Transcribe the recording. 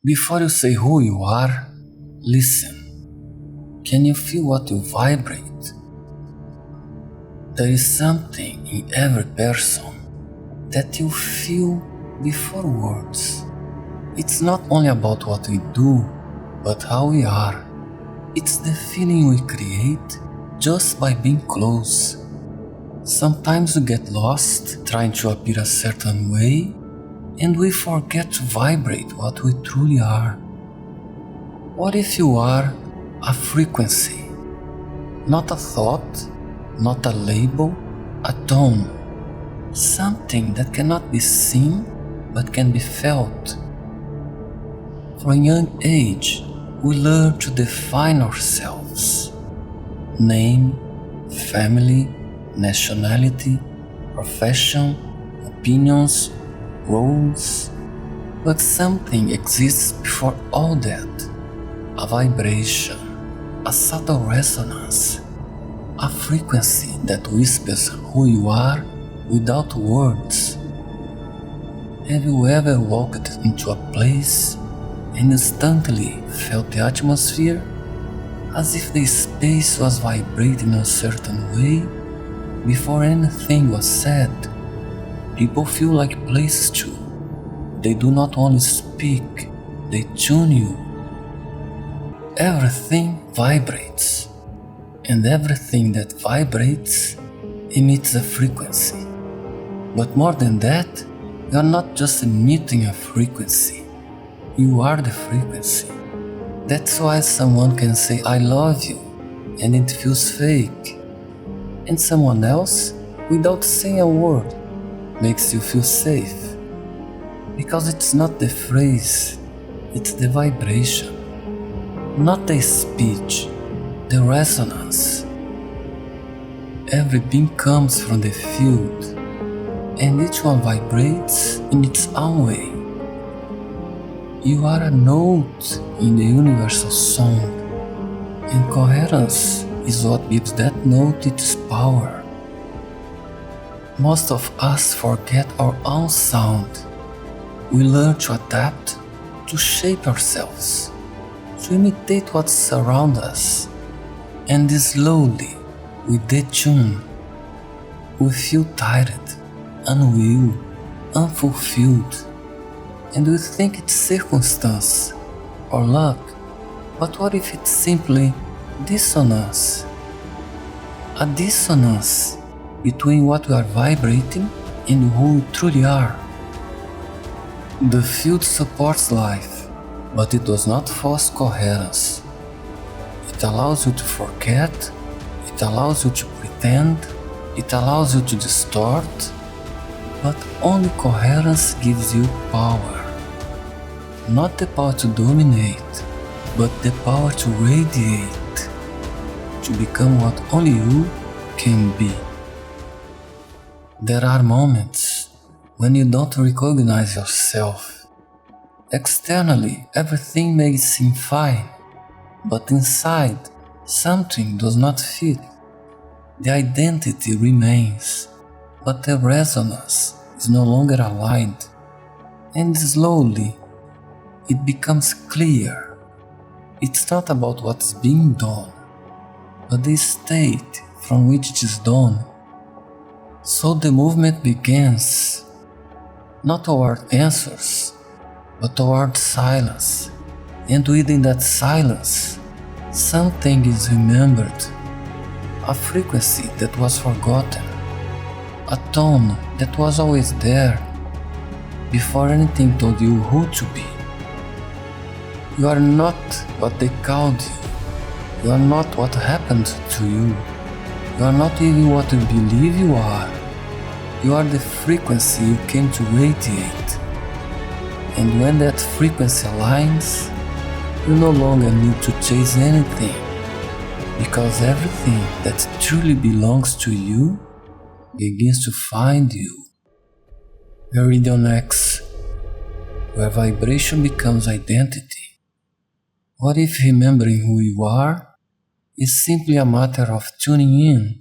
Before you say who you are, listen. Can you feel what you vibrate? There is something in every person that you feel before words. It's not only about what we do, but how we are. It's the feeling we create just by being close. Sometimes we get lost trying to appear a certain way, and we forget to vibrate what we truly are. What if you are a frequency? Not a thought, not a label, a tone. Something that cannot be seen but can be felt. From a young age, we learn to define ourselves. Name, family, nationality, profession, opinions, roles. But something exists before all that. A vibration, a subtle resonance, a frequency that whispers who you are without words. Have you ever walked into a place and instantly felt the atmosphere as if the space was vibrating a certain way before anything was said? People feel like places too. They do not only speak, they tune you. Everything vibrates, and everything that vibrates emits a frequency. But more than that, you are not just emitting a frequency, you are the frequency. That's why someone can say I love you and it feels fake, and someone else, without saying a word, makes you feel safe. Because it's not the phrase, it's the vibration. Not the speech, the resonance. Every being comes from the field, and each one vibrates in its own way. You are a note in the universal song, and coherence is what gives that note its power. Most of us forget our own sound. We learn to adapt, to shape ourselves, to imitate what surrounds us, and slowly we detune. We feel tired, unwell, unfulfilled, and we think it's circumstance or luck. But what if it's simply dissonance? A dissonance between what we are vibrating and who we truly are. The field supports life, but it does not force coherence. It allows you to forget, it allows you to pretend, it allows you to distort, but only coherence gives you power. Not the power to dominate, but the power to radiate, to become what only you can be. There are moments when you don't recognize yourself. Externally, everything may seem fine, but inside, something does not fit. The identity remains, but the resonance is no longer aligned, and slowly, it becomes clear. It's not about what's being done, but the state from which it is done. So the movement begins, not toward answers, but toward silence, and within that silence, something is remembered, a frequency that was forgotten, a tone that was always there, before anything told you who to be. You are not what they called you, you are not what happened to you, you are not even what you believe you are. You are the frequency you came to radiate. And when that frequency aligns, you no longer need to chase anything, because everything that truly belongs to you begins to find you. VeridionX, where vibration becomes identity. What if remembering who you are is simply a matter of tuning in